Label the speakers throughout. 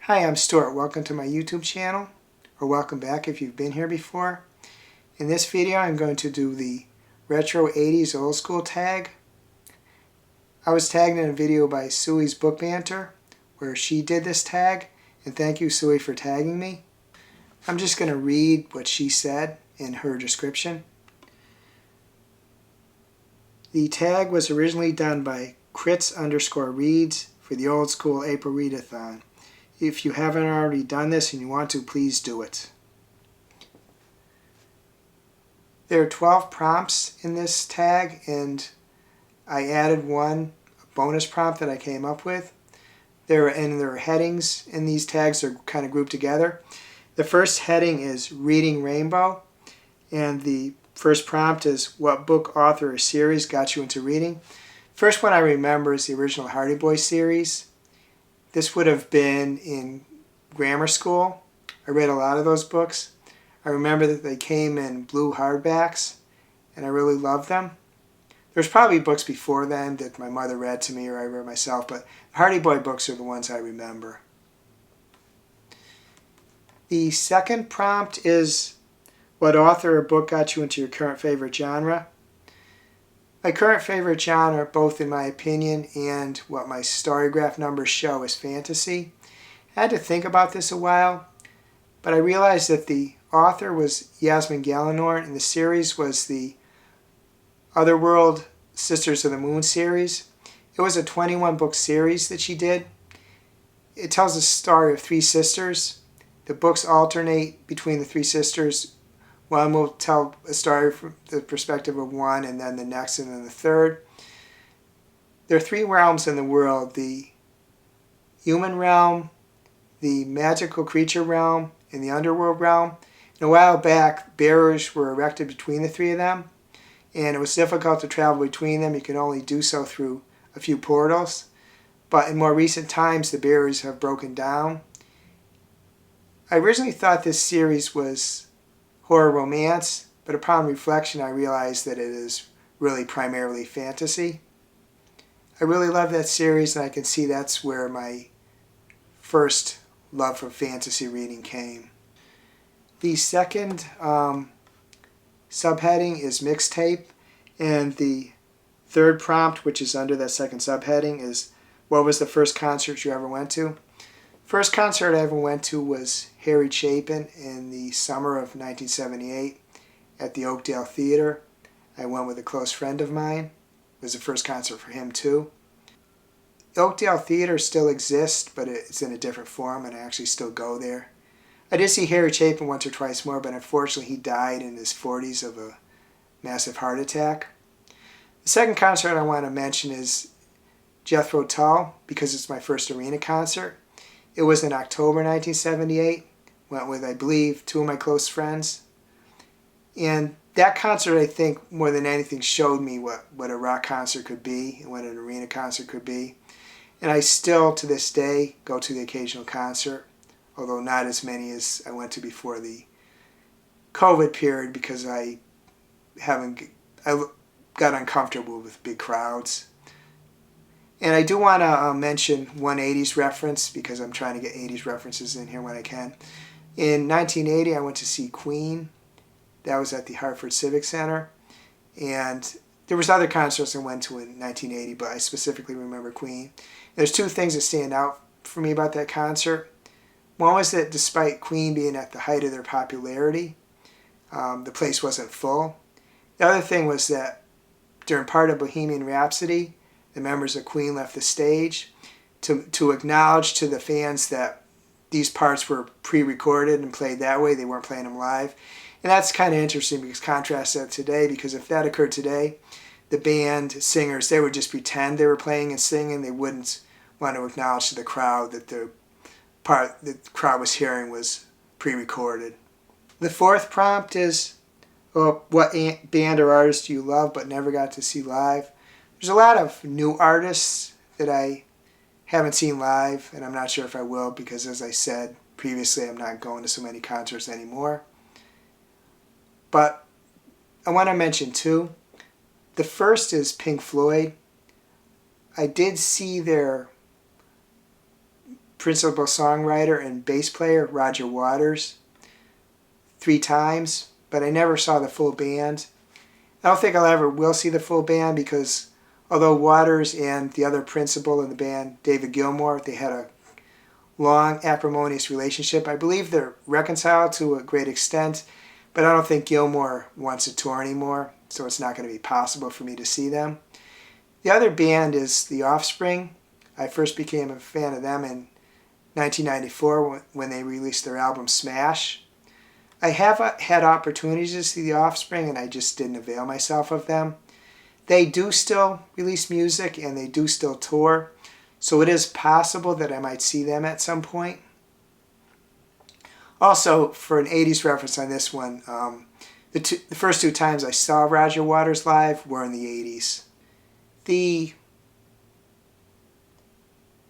Speaker 1: Hi, I'm Stuart. Welcome to my YouTube channel, or welcome back if you've been here before. In this video, I'm going to do the Retro 80s Old School tag. I was tagged in a video by Suey's Book Banter, where she did this tag, and thank you, Suey, for tagging me. I'm just going to read what she said in her description. The tag was originally done by Crits_Reads for the Old School April Readathon. If you haven't already done this and you want to, please do it. There are 12 prompts in this tag, and I added one bonus prompt that I came up with. There are headings in these tags. They're kind of grouped together. The first heading is Reading Rainbow, and the first prompt is what book, author, or series got you into reading. First one I remember is the original Hardy Boys series. This would have been in grammar school. I read a lot of those books. I remember that they came in blue hardbacks, and I really loved them. There's probably books before then that my mother read to me or I read myself, but the Hardy Boy books are the ones I remember. The second prompt is what author or book got you into your current favorite genre? My current favorite genre, both in my opinion and what my Storygraph numbers show, is fantasy. I had to think about this a while, but I realized that the author was Yasmin Galenorn, and the series was the Otherworld Sisters of the Moon series. It was a 21-book series that she did. It tells the story of three sisters. The books alternate between the three sisters. One will tell a story from the perspective of one, and then the next, and then the third. There are three realms in the world: the human realm, the magical creature realm, and the underworld realm. And a while back, barriers were erected between the three of them, and it was difficult to travel between them. You could only do so through a few portals. But in more recent times, the barriers have broken down. I originally thought this series was horror romance, but upon reflection I realized that it is really primarily fantasy. I really love that series, and I can see that's where my first love for fantasy reading came. The second subheading is mixtape, and the third prompt, which is under that second subheading, is what was the first concert you ever went to? First concert I ever went to was Harry Chapin in the summer of 1978 at the Oakdale Theater. I went with a close friend of mine. It was the first concert for him too. The Oakdale Theater still exists, but it's in a different form, and I actually still go there. I did see Harry Chapin once or twice more, but unfortunately he died in his 40s of a massive heart attack. The second concert I want to mention is Jethro Tull, because it's my first arena concert. It was in October 1978. Went with, I believe, two of my close friends. And that concert, I think, more than anything, showed me what a rock concert could be and what an arena concert could be. And I still, to this day, go to the occasional concert, although not as many as I went to before the COVID period, because I got uncomfortable with big crowds. And I do want to mention one 80s reference, because I'm trying to get 80s references in here when I can. In 1980, I went to see Queen. That was at the Hartford Civic Center. And there was other concerts I went to in 1980, but I specifically remember Queen. There's two things that stand out for me about that concert. One was that despite Queen being at the height of their popularity, the place wasn't full. The other thing was that during part of Bohemian Rhapsody, the members of Queen left the stage to acknowledge to the fans that these parts were pre-recorded and played that way. They weren't playing them live. And that's kind of interesting, because contrast that today, because if that occurred today, the band, singers, they would just pretend they were playing and singing. They wouldn't want to acknowledge to the crowd that the part the crowd was hearing was pre-recorded. The fourth prompt is, what band or artist do you love but never got to see live? There's a lot of new artists that I haven't seen live, and I'm not sure if I will, because as I said previously, I'm not going to so many concerts anymore. But I want to mention two. The first is Pink Floyd. I did see their principal songwriter and bass player Roger Waters 3 times, but I never saw the full band. I don't think I'll ever will see the full band because although Waters and the other principal in the band, David Gilmour, they had a long, acrimonious relationship. I believe they're reconciled to a great extent, but I don't think Gilmour wants to tour anymore, so it's not going to be possible for me to see them. The other band is The Offspring. I first became a fan of them in 1994 when they released their album Smash. I have had opportunities to see The Offspring, and I just didn't avail myself of them. They do still release music, and they do still tour, so it is possible that I might see them at some point. Also, for an 80s reference on this one, the first 2 times I saw Roger Waters live were in the 80s. The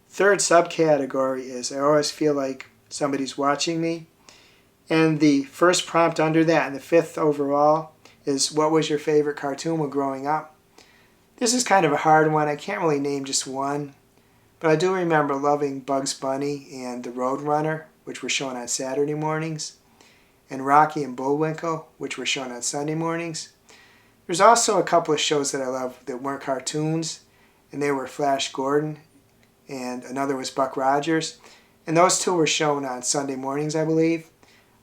Speaker 1: third subcategory is I always feel like somebody's watching me. And the first prompt under that, and the 5th overall, is what was your favorite cartoon when growing up? This is kind of a hard one. I can't really name just one. But I do remember loving Bugs Bunny and The Roadrunner, which were shown on Saturday mornings, and Rocky and Bullwinkle, which were shown on Sunday mornings. There's also a couple of shows that I love that weren't cartoons, and they were Flash Gordon, and another was Buck Rogers. And those 2 were shown on Sunday mornings, I believe.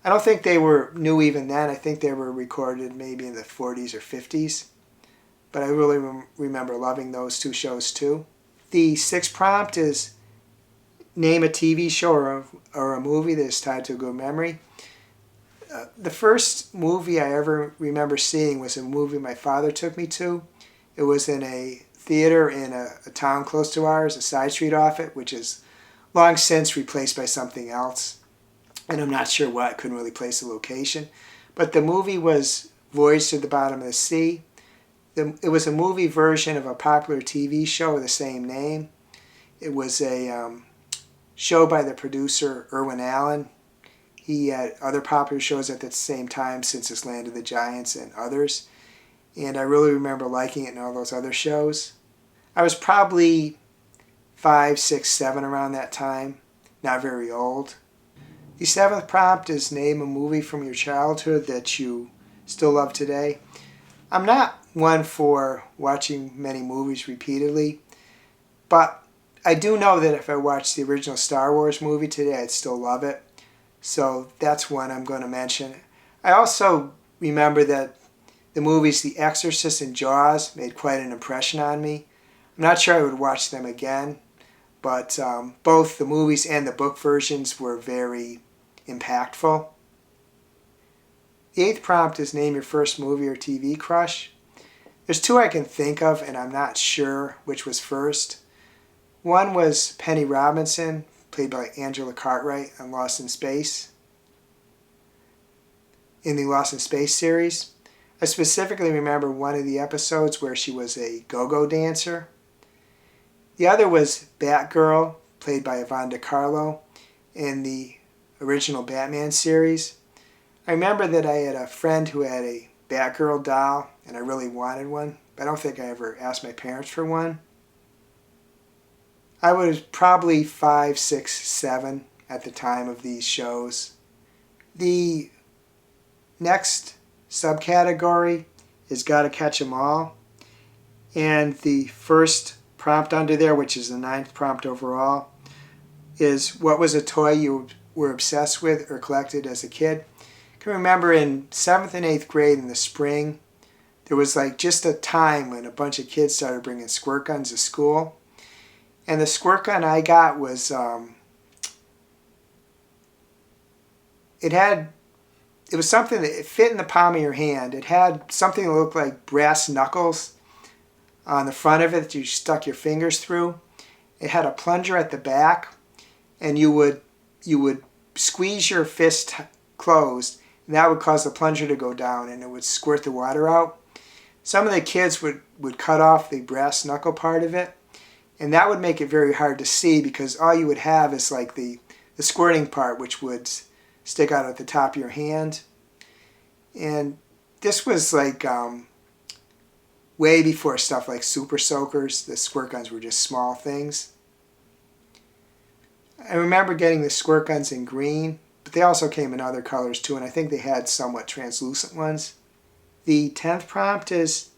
Speaker 1: I don't think they were new even then. I think they were recorded maybe in the 40s or 50s. But I really remember loving those 2 shows too. The 6th prompt is name a TV show or a movie that is tied to a good memory. The first movie I ever remember seeing was a movie my father took me to. It was in a theater in a town close to ours, a side street off it, which is long since replaced by something else. And I'm not sure what, couldn't really place the location. But the movie was Voyage to the Bottom of the Sea. It was a movie version of a popular TV show of the same name. It was a show by the producer Irwin Allen. He had other popular shows at the same time, Since It's Land of the Giants and others. And I really remember liking it and all those other shows. I was probably 5, 6, 7 around that time. Not very old. The 7th prompt is name a movie from your childhood that you still love today. I'm not one for watching many movies repeatedly, but I do know that if I watched the original Star Wars movie today, I'd still love it. So that's one I'm going to mention. I also remember that the movies The Exorcist and Jaws made quite an impression on me. I'm not sure I would watch them again, but both the movies and the book versions were very impactful. The 8th prompt is name your first movie or TV crush. There's 2 I can think of, and I'm not sure which was first. One was Penny Robinson, played by Angela Cartwright on Lost in Space. In the Lost in Space series, I specifically remember one of the episodes where she was a go-go dancer. The other was Batgirl, played by Yvonne DiCarlo, in the original Batman series. I remember that I had a friend who had a Batgirl doll, and I really wanted one, but I don't think I ever asked my parents for one. I was probably 5, 6, 7 at the time of these shows. The next subcategory is Gotta Catch 'Em All. And the first prompt under there, which is the 9th prompt overall, is what was a toy you were obsessed with or collected as a kid? I can remember in 7th and 8th grade in the spring, there was like just a time when a bunch of kids started bringing squirt guns to school. And the squirt gun I got was, it was something that fit in the palm of your hand. It had something that looked like brass knuckles on the front of it that you stuck your fingers through. It had a plunger at the back, and you would squeeze your fist closed, and that would cause the plunger to go down, and it would squirt the water out. Some of the kids would cut off the brass knuckle part of it, and that would make it very hard to see because all you would have is like the squirting part, which would stick out at the top of your hand. And this was like way before stuff like super soakers. The squirt guns were just small things. I remember getting the squirt guns in green, but they also came in other colors too, and I think they had somewhat translucent ones. The 10th prompt is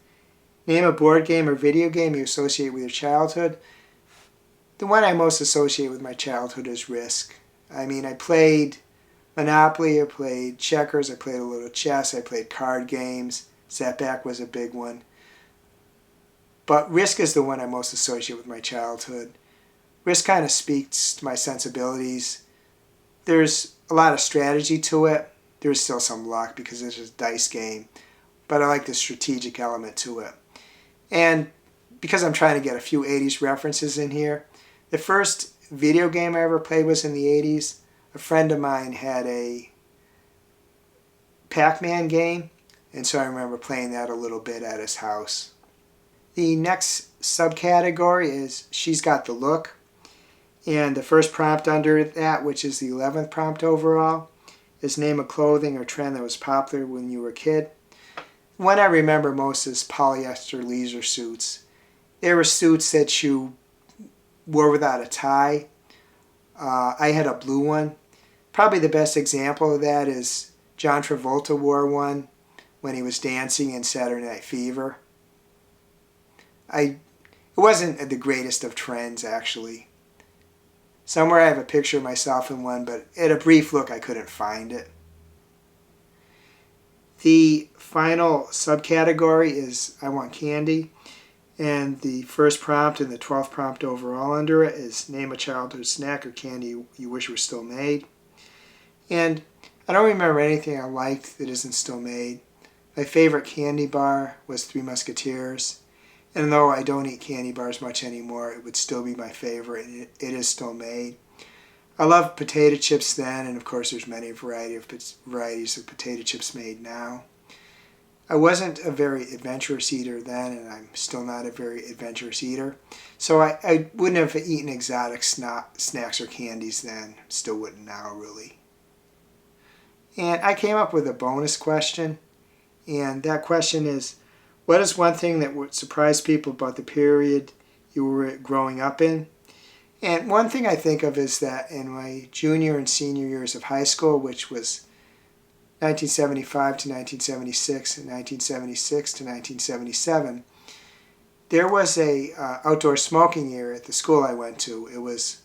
Speaker 1: name a board game or video game you associate with your childhood. The one I most associate with my childhood is Risk. I mean, I played Monopoly, I played checkers, I played a little chess, I played card games. Setback was a big one. But Risk is the one I most associate with my childhood. Risk kind of speaks to my sensibilities. There's a lot of strategy to it. There's still some luck because it's a dice game. But I like the strategic element to it. And because I'm trying to get a few 80s references in here, the first video game I ever played was in the 80s. A friend of mine had a Pac-Man game, and so I remember playing that a little bit at his house. The next subcategory is She's Got the Look. And the first prompt under that, which is the 11th prompt overall, is name a clothing or trend that was popular when you were a kid. One I remember most is polyester leisure suits. They were suits that you wore without a tie. I had a blue one. Probably the best example of that is John Travolta wore one when he was dancing in Saturday Night Fever. It wasn't the greatest of trends, actually. Somewhere I have a picture of myself in one, but at a brief look I couldn't find it. The final subcategory is I Want Candy, and the first prompt and the 12th prompt overall under it is name a childhood snack or candy you wish were still made. And I don't remember anything I liked that isn't still made. My favorite candy bar was Three Musketeers. And though I don't eat candy bars much anymore, it would still be my favorite. It is still made. I love potato chips then, and of course there's many varieties of potato chips made now. I wasn't a very adventurous eater then, and I'm still not a very adventurous eater. So I wouldn't have eaten exotic snacks or candies then. Still wouldn't now, really. And I came up with a bonus question, and that question is, what is one thing that would surprise people about the period you were growing up in? And one thing I think of is that in my junior and senior years of high school, which was 1975 to 1976 and 1976 to 1977, there was a outdoor smoking area at the school I went to. It was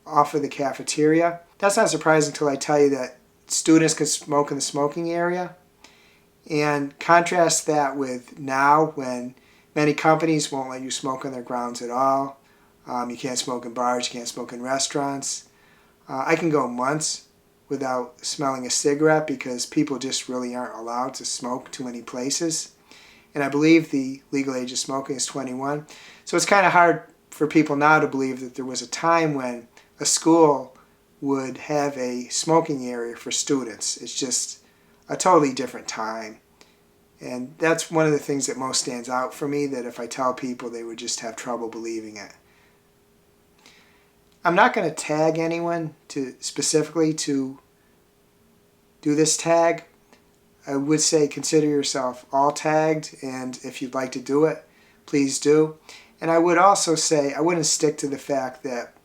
Speaker 1: off of the cafeteria. That's not surprising until I tell you that students could smoke in the smoking area. And contrast that with now, when many companies won't let you smoke on their grounds at all. You can't smoke in bars, you can't smoke in restaurants. I can go months without smelling a cigarette because people just really aren't allowed to smoke too many places. And I believe the legal age of smoking is 21. So it's kind of hard for people now to believe that there was a time when a school would have a smoking area for students. It's just a totally different time. And that's one of the things that most stands out for me, that if I tell people, they would just have trouble believing it. I'm not going to tag anyone specifically to do this tag. I would say consider yourself all tagged, and if you'd like to do it, please do. And I would also say I wouldn't stick to the fact that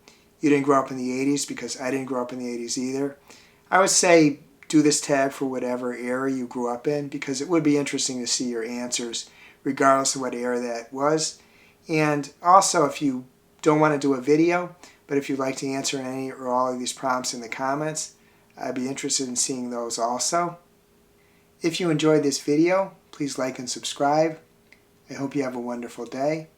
Speaker 1: you didn't grow up in the 80s, because I didn't grow up in the 80s either. I would say do this tag for whatever era you grew up in, because it would be interesting to see your answers regardless of what era that was. And also, if you don't want to do a video, but if you'd like to answer any or all of these prompts in the comments, I'd be interested in seeing those also. If you enjoyed this video, please like and subscribe. I hope you have a wonderful day.